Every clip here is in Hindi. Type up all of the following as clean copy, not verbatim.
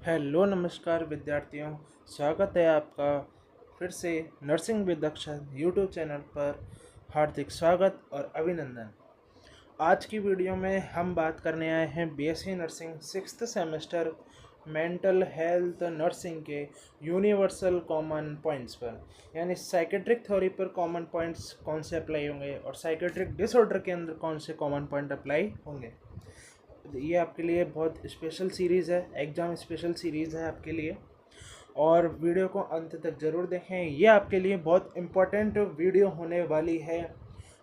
हेलो नमस्कार विद्यार्थियों, स्वागत है आपका फिर से नर्सिंग विद अक्षर यूट्यूब चैनल पर। हार्दिक स्वागत और अभिनंदन। आज की वीडियो में हम बात करने आए हैं BSc nursing 6th semester mental health nursing के यूनिवर्सल कॉमन पॉइंट्स पर, यानी साइकेट्रिक थ्योरी पर कॉमन पॉइंट्स कौन से अप्लाई होंगे और साइकेट्रिक डिसऑर्डर के अंदर कौन से कॉमन पॉइंट अप्लाई होंगे। ये आपके लिए बहुत स्पेशल सीरीज़ है, एग्ज़ाम स्पेशल सीरीज़ है आपके लिए, और वीडियो को अंत तक ज़रूर देखें। ये आपके लिए बहुत इम्पोर्टेंट वीडियो होने वाली है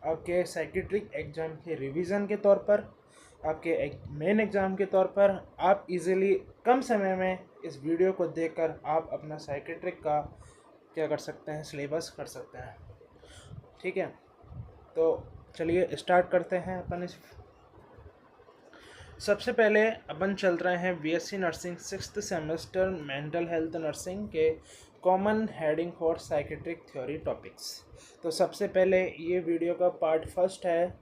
आपके साइकेट्रिक एग्ज़ाम के रिवीजन के तौर पर, आपके मेन एग्ज़ाम के तौर पर। आप इजीली कम समय में इस वीडियो को देखकर आप अपना साइकेट्रिक का क्या कर सकते हैं, सिलेबस कर सकते हैं। ठीक है, तो चलिए स्टार्ट करते हैं अपन इस। सबसे पहले अपन चल रहे हैं BSc nursing 6th semester mental health nursing के common heading for psychiatric theory topics. तो सबसे पहले ये वीडियो का पार्ट फर्स्ट है,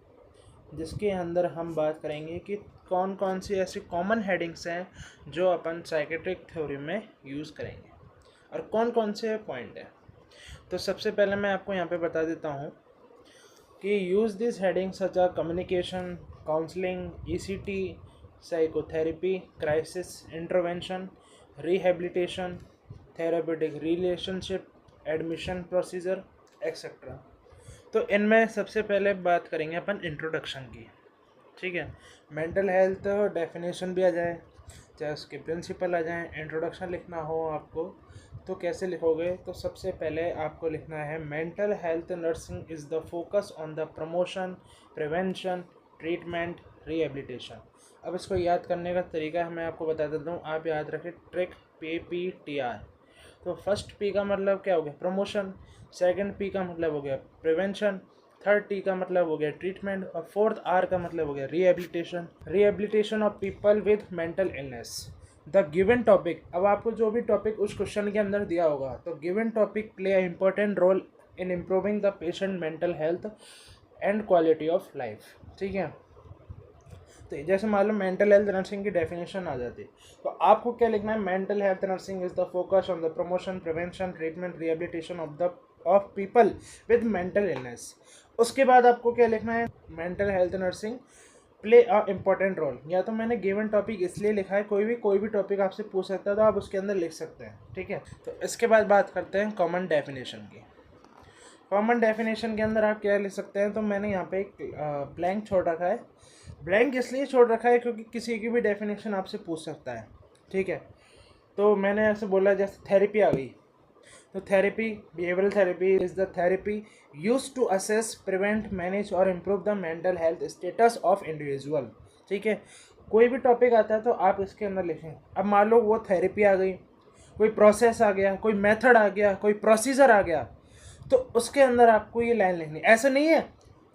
जिसके अंदर हम बात करेंगे कि कौन कौन सी ऐसी कॉमन हेडिंग्स हैं जो अपन साइकेट्रिक थ्योरी में यूज़ करेंगे और कौन कौन से पॉइंट हैं। तो सबसे पहले मैं आपको यहाँ पे बता देता हूँ कि use this heading such a communication, counselling, ECT, psychotherapy, crisis intervention, rehabilitation, therapeutic relationship, admission procedure etcetera. तो इनमें सबसे पहले बात करेंगे अपन इंट्रोडक्शन की। ठीक है, मेंटल हेल्थ डेफिनेशन भी आ जाए, चाहे उसके प्रिंसिपल आ जाए, इंट्रोडक्शन लिखना हो आपको तो कैसे लिखोगे। तो सबसे पहले आपको लिखना है mental health nursing is the focus on the promotion, prevention, treatment, rehabilitation. अब इसको याद करने का तरीका मैं आपको बता देता हूँ, आप याद रखें ट्रिक PPTR। तो फर्स्ट पी का मतलब क्या हो गया, प्रमोशन। सेकंड पी का मतलब हो गया प्रिवेंशन। थर्ड टी का मतलब हो गया ट्रीटमेंट। और फोर्थ आर का मतलब हो गया rehabilitation. Rehabilitation of people with mental illness. The given topic, अब आपको जो भी टॉपिक उस क्वेश्चन के अंदर दिया होगा, तो given topic play a important role in improving the patient mental health and quality of life. ठीक है, तो जैसे मान लो मेंटल हेल्थ नर्सिंग की डेफिनेशन आ जाती है, तो आपको क्या लिखना है, mental health nursing is the focus on the promotion, prevention, treatment, rehabilitation of people with mental illness. उसके बाद आपको क्या लिखना है, mental health nursing play a important role. या तो मैंने गिवन टॉपिक इसलिए लिखा है, कोई भी टॉपिक आपसे पूछ सकता है तो आप उसके अंदर लिख सकते हैं। ठीक है, तो इसके बाद बात करते हैं कॉमन डेफिनेशन की। कॉमन डेफिनेशन के अंदर आप क्या लिख सकते हैं, तो मैंने यहाँ पे एक ब्लैंक छोड़ रखा है। ब्लैंक इसलिए छोड़ रखा है क्योंकि किसी की भी डेफिनेशन आपसे पूछ सकता है। ठीक है, तो मैंने ऐसे बोला जैसे थेरेपी आ गई, तो therapy, behavioural therapy is the therapy use to assess, prevent, manage और improve the mental health status of individual. ठीक है, कोई भी टॉपिक आता है तो आप इसके अंदर लिखें। अब मान लो वो थेरेपी आ गई, कोई प्रोसेस आ गया, कोई मेथड आ गया, कोई प्रोसीजर आ गया, तो उसके अंदर आपको ये लाइन लिखनी। ऐसा नहीं है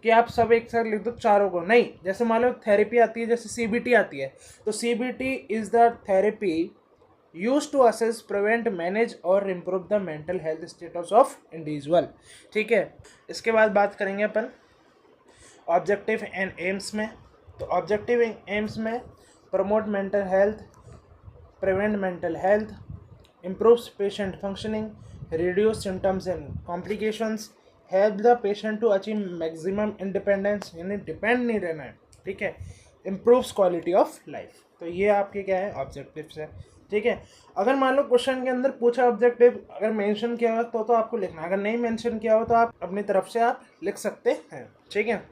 कि आप सब एक साथ लिख दो चारों को, नहीं। जैसे मान लो थेरेपी आती है, जैसे CBT आती है, तो CBT is the therapy use to assess, prevent, manage और improve the mental health status of individual. ठीक है, इसके बाद बात करेंगे अपन ऑब्जेक्टिव एंड एम्स में। तो ऑब्जेक्टिव एम्स में promote mental health, prevent mental health, improves patient functioning, reduce symptoms and complications, help the patient to achieve maximum independence, यानी डिपेंड नहीं रहना है। ठीक है, improves quality of life। तो ये आपके क्या है, ऑब्जेक्टिव्स है। ठीक है, अगर मान लो क्वेश्चन के अंदर पूछा ऑब्जेक्टिव, अगर मेंशन किया हो तो आपको लिखना, अगर नहीं मेंशन किया हो तो आप अपनी तरफ से आप लिख सकते हैं। ठीक है,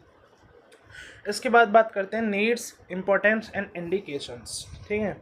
इसके बाद बात करते हैं नीड्स, इंपॉर्टेंस एंड इंडिकेशंस। ठीक है,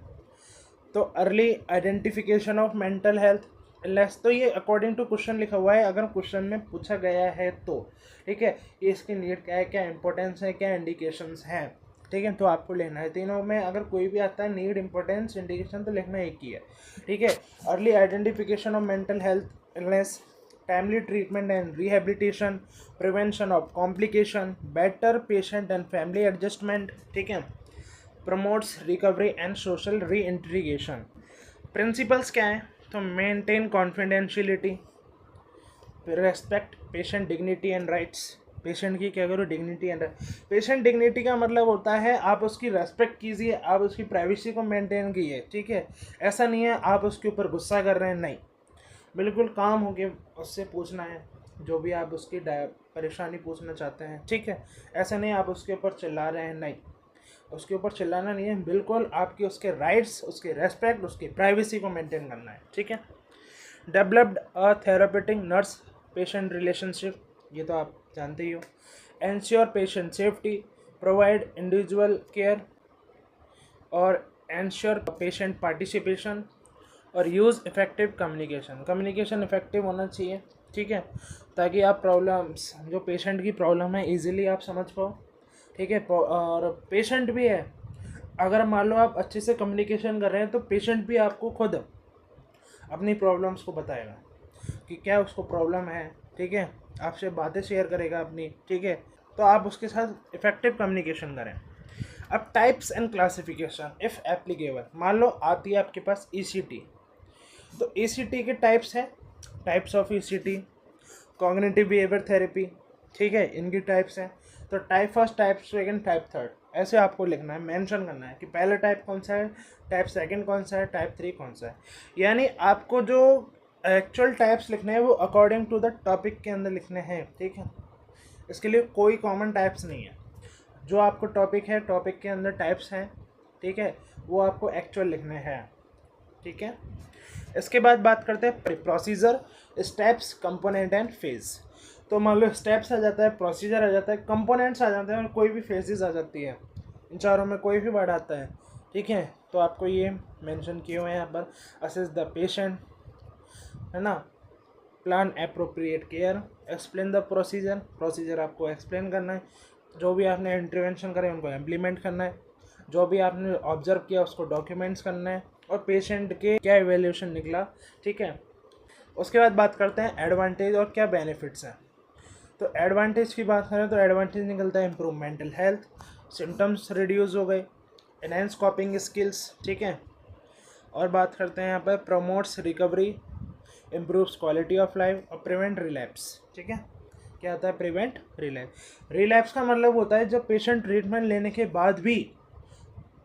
तो early identification of mental health illness, तो ये अकॉर्डिंग टू क्वेश्चन लिखा हुआ है, अगर क्वेश्चन में पूछा गया है तो। ठीक है, ये इसकी नीड क्या है, क्या इंपॉर्टेंस है, क्या इंडिकेशंस हैं। ठीक है, तो आपको लेना है तीनों में, अगर कोई भी आता है नीड, इंपॉर्टेंस, इंडिकेशन, तो लिखना एक ही है। ठीक है, early identification of mental health illness, timely treatment and rehabilitation, prevention of complication, better patient and family adjustment. ठीक है, प्रमोट्स रिकवरी एंड सोशल री इंटीग्रेशन। प्रिंसिपल्स क्या हैं, तो maintain confidentiality, respect patient dignity and rights, patient की क्या करो, डिग्निटी एंड पेशेंट डिग्निटी का मतलब होता है आप उसकी रेस्पेक्ट कीजिए, आप उसकी प्राइवेसी को मेंटेन कीजिए, ठीक है। ऐसा नहीं है आप उसके ऊपर गुस्सा कर रहे हैं, नहीं, बिल्कुल काम होके उससे पूछना है जो भी आप उसकी परेशानी पूछना चाहते हैं, ठीक है। ऐसा नहीं आप उसके ऊपर चिल्ला रहे हैं, नहीं, उसके ऊपर चिल्लाना नहीं है, बिल्कुल आपके उसके राइट्स, उसके रेस्पेक्ट, उसकी प्राइवेसी को मेंटेन करना है, ठीक है। Developed a therapeutic nurse patient relationship, ये तो आप जानते ही हो। Ensure patient safety, provide individual care और एंश्योर पेशेंट पार्टिसिपेशन और use effective communication. Communication effective होना चाहिए, ठीक है, ताकि आप प्रॉब्लम्स, जो पेशेंट की प्रॉब्लम है, इजीली आप समझ पाओ, ठीक है। और पेशेंट भी है, अगर मान लो आप अच्छे से कम्युनिकेशन कर रहे हैं तो पेशेंट भी आपको खुद अपनी प्रॉब्लम्स को बताएगा कि क्या उसको प्रॉब्लम है, ठीक है, आपसे बातें शेयर करेगा अपनी, ठीक है। तो आप उसके साथ इफेक्टिव कम्युनिकेशन करें। अब types and classification if applicable, मान लो आती है आपके पास ECT, तो ECT के टाइप्स हैं, types of ECT, cognitive behaviour therapy, ठीक है, इनकी टाइप्स हैं। तो type first, type second, type third, ऐसे आपको लिखना है, मेंशन करना है कि पहला टाइप कौन सा है, टाइप सेकंड कौन सा है, टाइप 3 कौन सा है। यानी आपको जो एक्चुअल टाइप्स लिखने हैं वो अकॉर्डिंग टू द टॉपिक के अंदर लिखने हैं, ठीक है। इसके लिए कोई कॉमन टाइप्स नहीं है, जो आपको टॉपिक है, टॉपिक के अंदर टाइप्स हैं, ठीक है, वो आपको एक्चुअल लिखने हैं, ठीक है। इसके बाद बात करते हैं procedure, steps, component and phase. तो मान लो स्टेप्स आ जाता है, प्रोसीजर आ जाता है, कंपोनेंट्स आ जाते हैं और कोई भी फेजेस आ जाती है, इन चारों में कोई भी वर्ड आता है, ठीक है। तो आपको ये मेंशन किए हुए हैं यहाँ पर, असेस द पेशेंट, है ना, plan appropriate care, explain the procedure, procedure आपको एक्सप्लेन करना है, जो भी आपने इंटरवेंशन करे उनको इम्प्लीमेंट करना है, जो भी आपने ऑब्जर्व किया उसको डॉक्यूमेंट्स करना है, और पेशेंट के क्या इवेल्यूशन निकला, ठीक है। उसके बाद बात करते हैं एडवांटेज और क्या बेनिफिट्स हैं। तो एडवांटेज की बात करें तो एडवांटेज निकलता है improve mental health, symptoms reduce हो गए, एनहेंस कॉपिंग स्किल्स, ठीक है। और बात करते हैं यहाँ पर promotes recovery, improves quality of life और प्रिवेंट रिलैप्स, ठीक है। क्या आता है, प्रिवेंट रिलैप्स। रिलैप्स का मतलब होता है जब पेशेंट ट्रीटमेंट लेने के बाद भी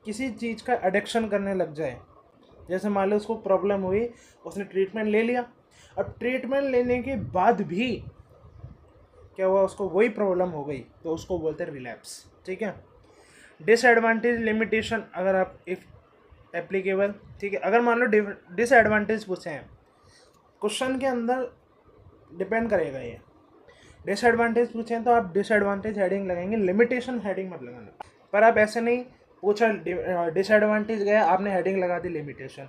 किसी चीज़ का एडिक्शन करने लग जाए। जैसे मान लो उसको प्रॉब्लम हुई, उसने ट्रीटमेंट ले लिया, अब ट्रीटमेंट लेने के बाद भी क्या हुआ, उसको वही प्रॉब्लम हो गई, तो उसको बोलते हैं रिलैप्स, ठीक है। डिसएडवांटेज लिमिटेशन, अगर आप इफ एप्लीकेबल, ठीक है, अगर मान लो डिसएडवांटेज पूछे हैं क्वेश्चन के अंदर, डिपेंड करेगा ये, डिसएडवांटेज पूछे हैं तो आप डिसएडवांटेज हेडिंग लगाएंगे, लिमिटेशन हेडिंग मत लगाना। पर आप ऐसे नहीं पूछा डिसएडवांटेज गया, आपने हेडिंग लगा दी लिमिटेशन,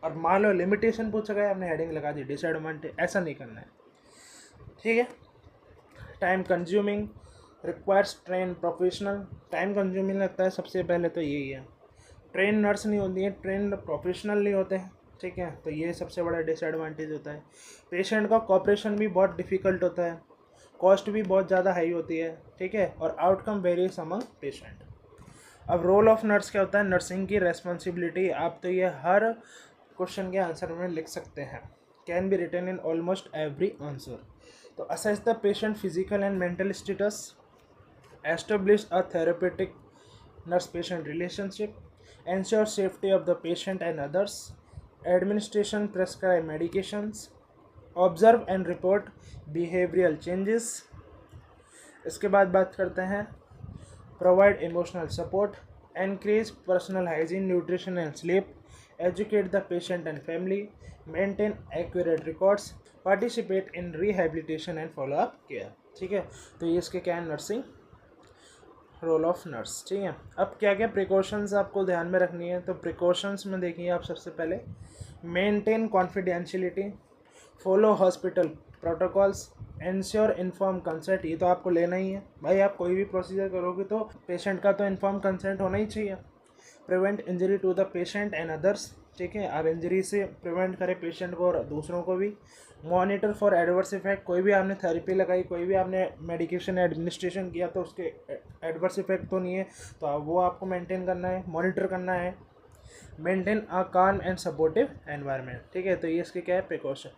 और मान लो लिमिटेशन पूछा गया, आपने हेडिंग लगा दी डिसएडवांटेज, ऐसा नहीं करना है, ठीक है। Time consuming, requires train professional, time consuming लगता है सबसे पहले तो यही है, ट्रेन नर्स नहीं होती है, ट्रेन प्रोफेशनल नहीं होते हैं, ठीक है। तो ये सबसे बड़ा डिसएडवांटेज होता है। पेशेंट का कॉपरेशन भी बहुत डिफ़िकल्ट होता है, कॉस्ट भी बहुत ज़्यादा हाई होती है, ठीक है, और आउटकम वेरीज अमंग पेशेंट। अब रोल ऑफ नर्स क्या होता है, नर्सिंग की रेस्पॉन्सिबिलिटी, आप तो ये हर क्वेश्चन के आंसर में लिख सकते हैं, can be written in almost every answer. तो assess the patient physical and mental status, establish a therapeutic nurse patient relationship, ensure safety of the patient and others, administration prescribe medications, observe and report behavioral changes। इसके बाद बात करते हैं provide emotional support, encourage personal hygiene, nutrition and sleep, educate the patient and family, maintain accurate records, participate in rehabilitation and follow up care, ठीक है। तो ये इसके क्या है, नर्सिंग रोल ऑफ नर्स, ठीक है। अब क्या क्या प्रिकॉशंस आपको ध्यान में रखनी है, तो प्रिकॉशंस में देखिए आप सबसे पहले maintain confidentiality, follow hospital protocols, ensure inform consent, ये तो आपको लेना ही है भाई, आप कोई भी प्रोसीजर करोगे तो पेशेंट का तो इन्फॉर्म कंसेंट होना ही चाहिए। Prevent injury to the patient and others, ठीक है, आप इंजरी से प्रिवेंट करें पेशेंट को और दूसरों को भी। मॉनिटर फॉर एडवर्स इफेक्ट, कोई भी आपने थेरेपी लगाई, कोई भी आपने मेडिकेशन एडमिनिस्ट्रेशन किया तो उसके एडवर्स इफेक्ट तो नहीं है, तो वो आपको मेंटेन करना है, मॉनिटर करना है। मेंटेन अ काम एंड सपोर्टिव एनवायरनमेंट, ठीक है। तो ये इसके क्या है, प्रिकॉशन।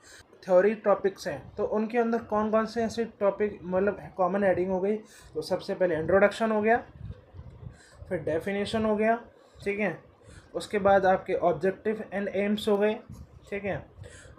थ्योरी टॉपिक्स हैं तो उनके अंदर कौन कौन से ऐसे टॉपिक मतलब कॉमन हेडिंग हो गई। तो सबसे पहले इंट्रोडक्शन हो गया, फिर डेफिनेशन हो गया, ठीक है, उसके बाद आपके ऑब्जेक्टिव एंड एम्स हो गए, ठीक है,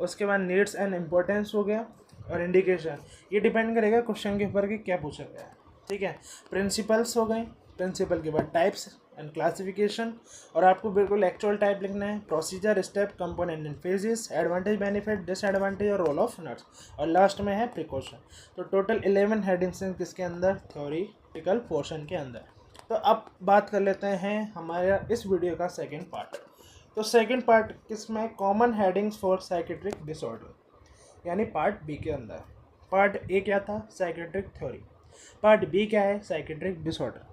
उसके बाद नीड्स एंड इम्पोर्टेंस हो गया, और इंडिकेशन। ये डिपेंड करेगा क्वेश्चन के ऊपर कि क्या पूछा गया है, ठीक है। प्रिंसिपल्स हो गए, प्रिंसिपल के बाद टाइप्स एंड क्लासिफिकेशन, और आपको बिल्कुल एक्चुअल टाइप लिखना है, procedure, step, component and phases, advantage, benefit, disadvantage और रोल ऑफ नर्स, और लास्ट में है प्रिकॉशन। तो टोटल 11 हेडिंग्स हैं किसके अंदर, थ्योरेटिकल पोर्शन के अंदर। तो अब बात कर लेते हैं हमारा इस वीडियो का सेकंड पार्ट। तो सेकंड पार्ट किसमें, common headings for psychiatric disorder, यानी पार्ट बी के अंदर। पार्ट ए क्या था, साइकेट्रिक थ्योरी, पार्ट बी क्या है, साइकेट्रिक डिसऑर्डर।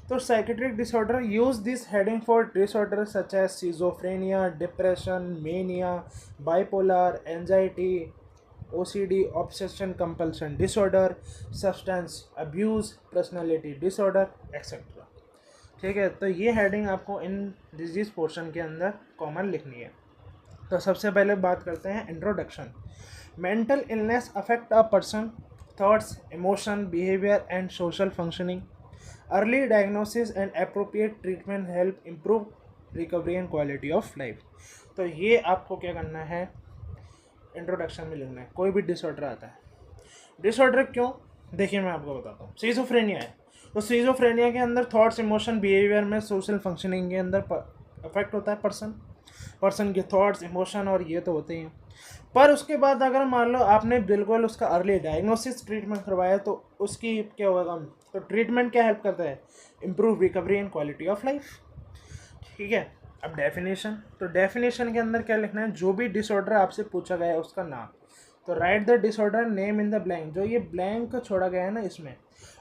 तो psychiatric disorder use this heading for disorder such as schizophrenia, depression, mania, bipolar, anxiety, OCD, obsession compulsion disorder, substance abuse, personality disorder, etcetera, ठीक है। तो ये हेडिंग आपको इन डिजीज पोर्शन के अंदर कॉमन लिखनी है। तो सबसे पहले बात करते हैं introduction. Mental illness affect a person thoughts, emotion, behaviour and social functioning. Early diagnosis and appropriate treatment help improve recovery and quality of life. तो ये आपको क्या करना है, इंट्रोडक्शन में लिखना है। कोई भी डिसऑर्डर आता है, डिसऑर्डर क्यों, देखिए मैं आपको बताता हूँ। सीजोफ्रेनिया है तो सीजोफ्रेनिया के अंदर थॉट्स, इमोशन, बिहेवियर में सोशल फंक्शनिंग के अंदर अफेक्ट होता है पर्सन के थॉट्स, इमोशन और ये तो होते ही हैं। पर उसके बाद अगर मान लो आपने बिल्कुल उसका अर्ली डायग्नोसिस ट्रीटमेंट करवाया तो उसकी क्या होगा, तो ट्रीटमेंट क्या हेल्प करता है, improve recovery and quality of life, ठीक है। अब डेफिनेशन, तो डेफिनेशन के अंदर क्या लिखना है, जो भी डिसऑर्डर आपसे पूछा गया है उसका नाम। तो right the disorder name in the blank, जो ये ब्लैंक छोड़ा गया है ना इसमें,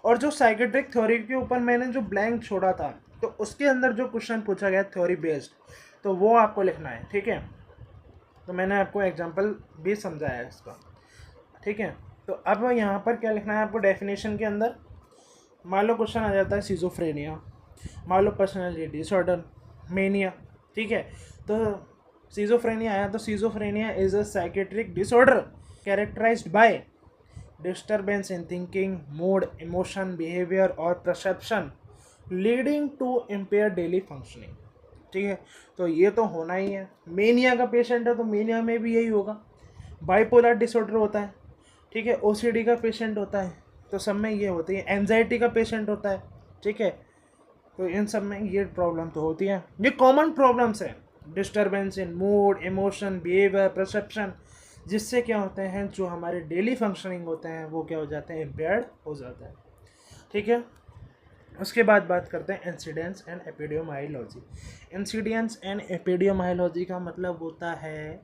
और जो साइकेट्रिक थ्योरी के ऊपर मैंने जो ब्लैंक छोड़ा था तो उसके अंदर जो क्वेश्चन पूछा गया थ्योरी बेस्ड, तो वो आपको लिखना है, ठीक है। तो मैंने आपको एग्जांपल भी समझाया है इसका, ठीक है। तो अब यहाँ पर क्या लिखना है आपको डेफिनेशन के अंदर। मान लो क्वेश्चन आ जाता है सिजोफ्रेनिया, मान लो पर्सनैलिटी डिसऑर्डर, मेनिया, ठीक है। तो सिजोफ्रेनिया आया तो schizophrenia is a psychiatric disorder characterised by disturbance in thinking, mood, emotion, behaviour और perception leading to impair daily functioning, ठीक है। तो ये तो होना ही है। मेनिया का पेशेंट है तो मेनिया में भी यही होगा। बाइपोलर डिसऑर्डर होता है, ठीक है, OCD का पेशेंट होता है तो सब में ये होती है। एंजाइटी का पेशेंट होता है, ठीक है, तो इन सब में ये प्रॉब्लम तो होती है। ये कॉमन प्रॉब्लम्स है, disturbance in mood, emotion, behaviour, perception, जिससे क्या होते हैं जो हमारे डेली फंक्शनिंग होते हैं वो क्या हो जाते हैं, इम्पेयर्ड हो जाता है, ठीक है। उसके बाद बात करते हैं इंसिडेंस एंड एपिडियोमाइलॉजी। इंसिडेंस एंड एपिडियोमाइलॉजी का मतलब होता है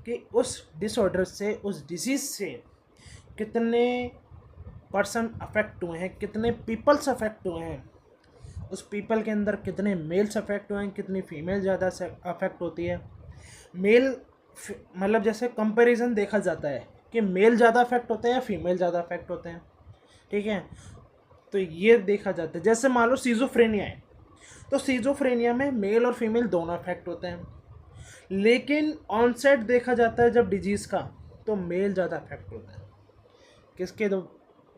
कि उस डिसऑर्डर से, उस डिजीज़ से कितने पर्सन अफेक्ट हुए हैं, कितने पीपल्स अफेक्ट हुए हैं, उस पीपल के अंदर कितने मेल्स अफेक्ट हुए हैं, कितनी फीमेल ज़्यादा अफेक्ट होती है। मेल मतलब जैसे कंपैरिजन देखा जाता है कि मेल ज़्यादा अफेक्ट होते हैं या फीमेल ज़्यादा अफेक्ट होते हैं, ठीक है। तो ये देखा जाता है, जैसे मान लो सीजोफ्रेनिया है तो सीजोफ्रेनिया में मेल और फीमेल दोनों अफेक्ट होते हैं, लेकिन ऑनसेट देखा जाता है जब डिजीज़ का तो मेल ज़्यादा अफेक्ट होता है,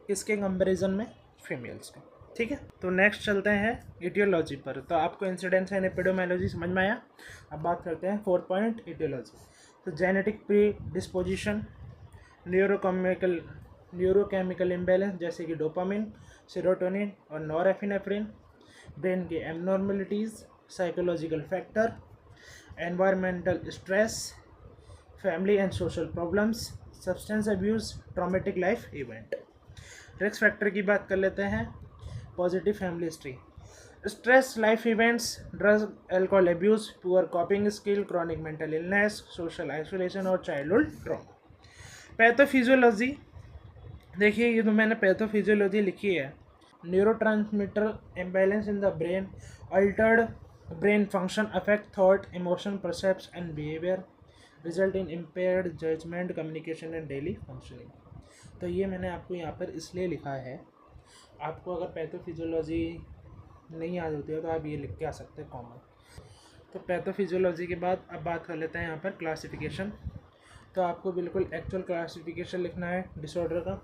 किसके कंपैरिजन में, फीमेल्स का, ठीक है। तो नेक्स्ट चलते हैं इटियोलॉजी पर। तो आपको इंसिडेंस एंड एपिडियोमाइलॉजी समझ में आया। अब बात करते हैं 4 पॉइंट इटियोलॉजी। तो genetic pre disposition, neurochemical imbalance जैसे कि डोपामिन, सेरोटोनिन और नॉरएपिनेफ्रिन, ब्रेन की abnormalities, psychological factor, environmental stress, family and social problems, substance abuse, traumatic life event. Risk factor की बात कर लेते हैं। Positive family history, stress life events, drug alcohol abuse, poor कॉपिंग skill, chronic mental illness, social isolation और चाइल्डहुड ट्रॉमा। पैथोफिजियोलॉजी, देखिए ये तो मैंने पैथोफिजियोलॉजी लिखी है। Neurotransmitter imbalance in the brain, altered brain function affect thought, emotion, perception and behaviour, result in impaired judgement, communication and daily functioning. तो ये मैंने आपको यहाँ पर इसलिए लिखा है, आपको अगर पैथोफिजियोलॉजी नहीं याद होती है तो आप ये लिख के आ सकते हैं कॉमन। तो पैथोफिजियोलॉजी के बाद अब बात कर लेते हैं यहाँ पर क्लासिफिकेशन। तो आपको बिल्कुल एक्चुअल क्लासिफिकेशन लिखना है डिसऑर्डर का,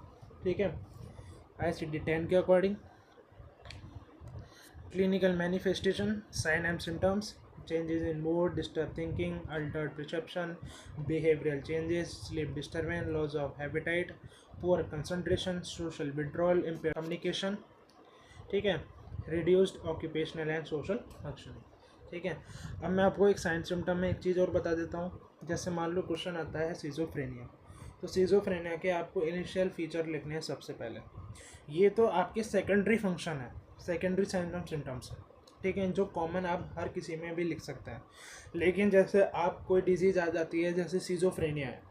ठीक है। ICD-10 के according clinical manifestation, sign and symptoms, changes in mood, disturbed thinking, altered perception, behavioral changes, sleep disturbance, loss of appetite, poor concentration, social withdrawal, impaired communication, ठीक है, reduced occupational and social functioning, ठीक है। अब मैं आपको एक साइन सिम्टम में एक चीज़ और बता देता हूँ। जैसे मान लो क्वेश्चन आता है सीजोफ्रेनिया, तो सीजोफ्रेनिया के आपको इनिशियल फीचर लिखने हैं सबसे पहले। ये तो आपके सेकेंडरी फंक्शन है, सेकेंडरी साइन एंड सिम्टम्स है, ठीक है, जो कॉमन आप हर किसी में भी लिख सकते हैं। लेकिन जैसे आप कोई डिजीज़ आ जाती है जैसे सीजोफ्रेनिया है,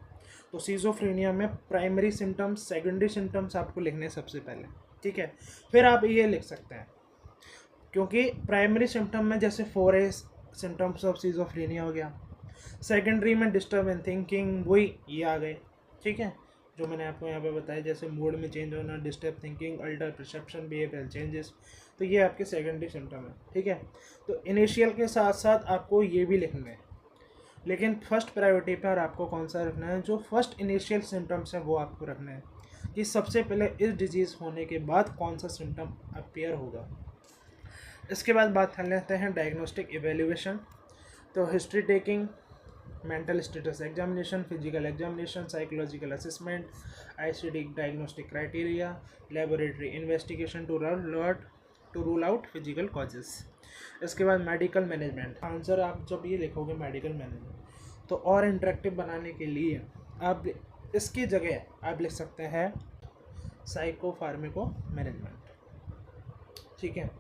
तो सीजोफ्रेनिया में प्राइमरी सिम्टम्स, सेकेंडरी सिम्टम्स आपको लिखने हैं सबसे पहले, ठीक है। फिर आप ये लिख सकते हैं, क्योंकि प्राइमरी सिम्टम में जैसे 4A सिम्टम्स ऑफ सीजोफ्रेनिया हो गया, सेकेंडरी में डिस्टर्ब इन थिंकिंग, वही ये आ गए, ठीक है, जो मैंने आपको यहाँ पे बताया, जैसे मूड में चेंज होना, disturb thinking, alter perception, behavioural changes, तो ये आपके सेकेंडरी सिम्टम है, ठीक है। तो इनिशियल के साथ साथ आपको ये भी लिखना है, लेकिन फर्स्ट प्रायोरिटी पर आपको कौन सा रखना है, जो फर्स्ट इनिशियल सिम्टम्स है वो आपको रखना है, कि सबसे पहले इस डिजीज़ होने के बाद कौन सा सिम्टम अपीयर होगा। इसके बाद बात कर लेते हैं डायग्नोस्टिक इवेल्युएशन। तो history taking, mental status examination, physical examination, psychological assessment, ICD diagnostic criteria, laboratory investigation to rule out physical causes. इसके बाद मेडिकल मैनेजमेंट। आंसर आप जब ये लिखोगे मेडिकल मैनेजमेंट, तो और इंटरेक्टिव बनाने के लिए आप इसकी जगह आप लिख सकते हैं साइको फार्मेको मैनेजमेंट, ठीक है।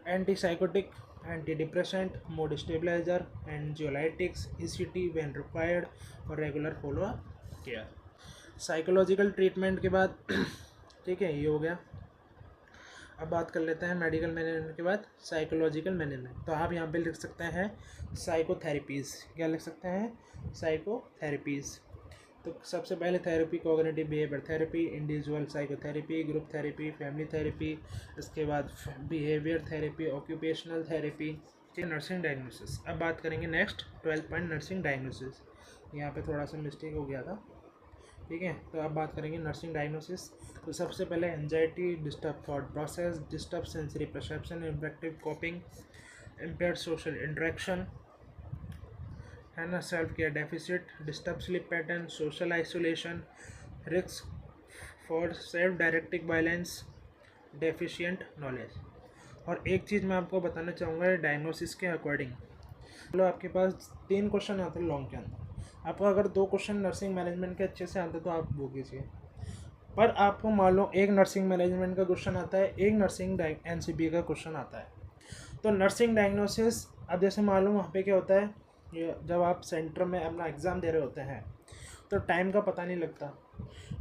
Antipsychotic, anti depressant, mood stabiliser, anxiolytics, ECT when required और regular follow up care. Psychological treatment के बाद ठीक है, ये हो गया। अब बात कर लेते हैं मेडिकल मैनेजमेंट के बाद साइकोलॉजिकल मैनेजमेंट। तो आप यहाँ पे लिख सकते हैं साइकोथेरेपीज़। क्या लिख सकते हैं? साइकोथेरेपीज़। तो सबसे पहले therapy cognitive behaviour therapy, individual psychotherapy, group therapy, family therapy, इसके बाद behaviour therapy, occupational therapy, nursing diagnosis. अब बात करेंगे नेक्स्ट 12 पॉइंट नर्सिंग डायग्नोसिस। यहाँ पे थोड़ा सा मिस्टेक हो गया था, ठीक है। तो अब बात करेंगे नर्सिंग डायग्नोसिस। तो सबसे पहले anxiety, disturb thought process, disturb sensory perception, ineffective coping, impaired social interaction, है ना, self care deficit, disturb sleep pattern, social isolation, risk for self directive violence, deficient knowledge. और एक चीज़ मैं आपको बताना चाहूँगा डायग्नोसिस के अकॉर्डिंग। चलो आपके पास 3 क्वेश्चन आते हैं लॉन्ग के अंदर, आपको अगर 2 क्वेश्चन नर्सिंग मैनेजमेंट के अच्छे से आते तो आप वो कीजिए। पर आपको मान लो एक नर्सिंग मैनेजमेंट का क्वेश्चन आता है, एक नर्सिंग NCP का क्वेश्चन आता है। तो नर्सिंग डायग्नोसिस, अब जैसे मान लो वहाँ पे क्या होता है, ये जब आप सेंटर में अपना एग्ज़ाम दे रहे होते हैं तो टाइम का पता नहीं लगता।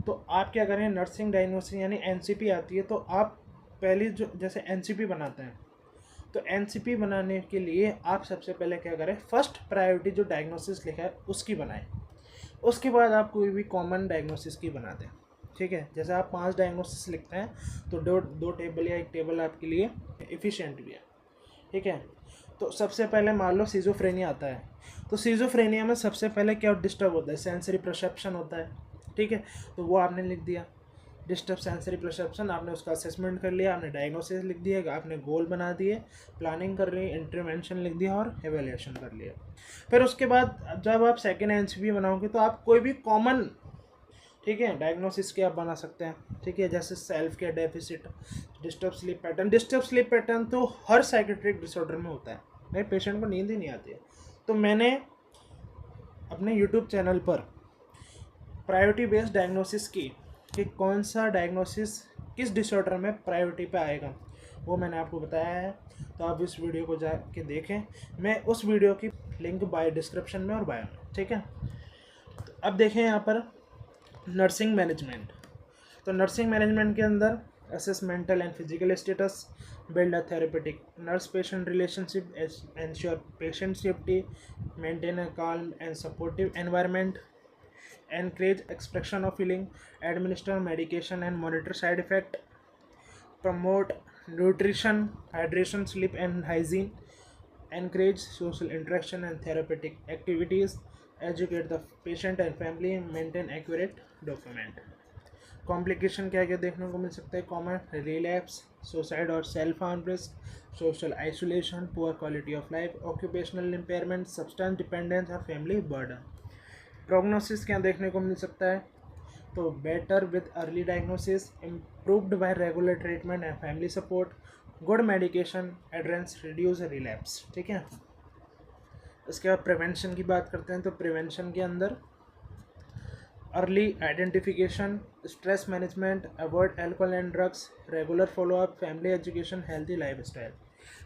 तो आप क्या करें, नर्सिंग डायग्नोसिस यानी NCP आती है, तो आप पहले जो जैसे NCP बनाते हैं, तो NCP बनाने के लिए आप सबसे पहले क्या करें, फर्स्ट प्रायोरिटी जो डायग्नोसिस लिखा है उसकी बनाएं। उसके बाद आप कोई भी कॉमन डायग्नोसिस की बना दें, ठीक है। जैसे आप 5 डायग्नोसिस लिखते हैं तो दो टेबल या एक टेबल आपके लिए एफिशिएंट भी है, ठीक है। तो सबसे पहले मान लो सीजोफ्रेनिया आता है, तो सीजोफ्रेनिया में सबसे पहले क्या डिस्टर्ब होता है, सेंसरी परसेप्शन होता है, ठीक है। तो वो आपने लिख दिया, डिस्टर्ब सेंसरी परसेप्शन, आपने उसका असेसमेंट कर लिया, आपने डायग्नोसिस लिख दिया, आपने गोल बना दिए, प्लानिंग कर रही, इंटरवेंशन लिख दिया और एवेल्यूएशन कर लिया। फिर उसके बाद जब आप सेकेंड NCP बनाओगे तो आप कोई भी कॉमन, ठीक है, डायग्नोसिस के आप बना सकते हैं, ठीक है। जैसे self care deficit, disturb sleep pattern. Disturb sleep pattern तो हर साइकेट्रिक डिसऑर्डर में होता है, मेरे पेशेंट को नींद ही नहीं आती है। तो मैंने अपने यूट्यूब चैनल पर प्रायोरिटी बेस्ड डायग्नोसिस की कि कौन सा डायग्नोसिस किस डिसऑर्डर में प्रायोरिटी पे आएगा, वो मैंने आपको बताया है। तो आप इस वीडियो को जाके देखें, मैं उस वीडियो की लिंक बाय डिस्क्रिप्शन में और बायो में, ठीक है। तो अब देखें यहाँ पर नर्सिंग मैनेजमेंट। तो नर्सिंग मैनेजमेंट के अंदर assess mental and physical status, build a therapeutic nurse-patient relationship, ensure patient safety, maintain a calm and supportive environment, encourage expression of feeling, administer medication and monitor side effect, promote nutrition, hydration, sleep and hygiene, encourage social interaction and therapeutic activities, educate the patient and family, maintain accurate document. Complication क्या क्या देखने को मिल सकता है? कॉमन रिलैप्स, सुसाइड और self harm risk, social isolation, poor quality of life, occupational impairment, substance dependence और फैमिली बर्डन। प्रोग्नोसिस क्या देखने को मिल सकता है? तो better with early diagnosis, improved by regular treatment and family support, good medication, adherence reduce relapse. ठीक है, इसके बाद प्रिवेंशन की बात करते हैं। तो प्रिवेंशन के अंदर early identification, stress management, avoid alcohol and drugs, regular follow up, family education, healthy lifestyle.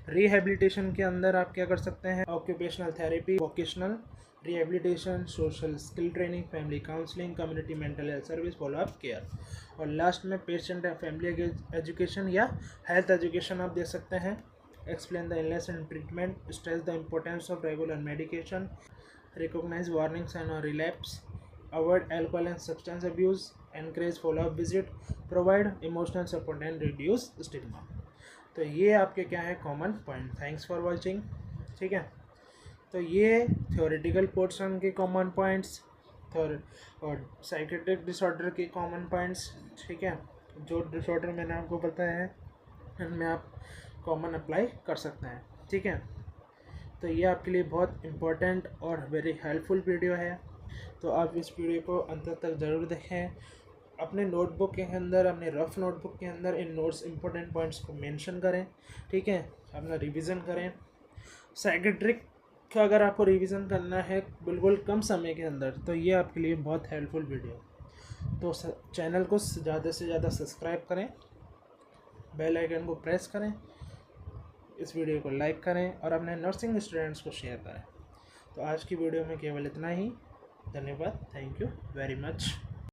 Rehabilitation के अंदर आप क्या कर सकते हैं? Occupational therapy, vocational rehabilitation, social skill training, family counselling, community mental health service, follow up care. और लास्ट में पेशेंट एंड फैमिली एजुकेशन या हेल्थ एजुकेशन आप दे सकते हैं। Explain the illness and treatment, stress the importance of regular medication, recognise warning sign और relapse, avoid alcohol and substance abuse, encourage follow-up visit, provide emotional support and reduce stigma। तो ये आपके क्या है common point. Thanks for watching. ठीक है, तो ये थ्योरेटिकल पोर्शन के कॉमन पॉइंट्स और साइकेट्रिक डिसऑर्डर के कॉमन पॉइंट्स। ठीक है, जो डिसऑर्डर मैंने आपको बताया है इनमें आप कॉमन अप्लाई कर सकते हैं। ठीक है, तो ये आपके लिए बहुत इम्पोर्टेंट और वेरी हेल्पफुल वीडियो है, तो आप इस वीडियो को अंत तक ज़रूर देखें। अपने नोटबुक के अंदर, अपने रफ नोटबुक के अंदर इन नोट्स इंपॉर्टेंट पॉइंट्स को मेंशन करें। ठीक है, अपना रिवीजन करें। साइकेट्रिक का अगर आपको रिवीजन करना है बिल्कुल कम समय के अंदर, तो ये आपके लिए बहुत हेल्पफुल वीडियो। तो चैनल को ज़्यादा से ज़्यादा सब्सक्राइब करें, बेल आइकन को प्रेस करें, इस वीडियो को लाइक करें और अपने नर्सिंग स्टूडेंट्स को शेयर करें। तो आज की वीडियो में केवल इतना ही। धन्यवाद। Thank you very much.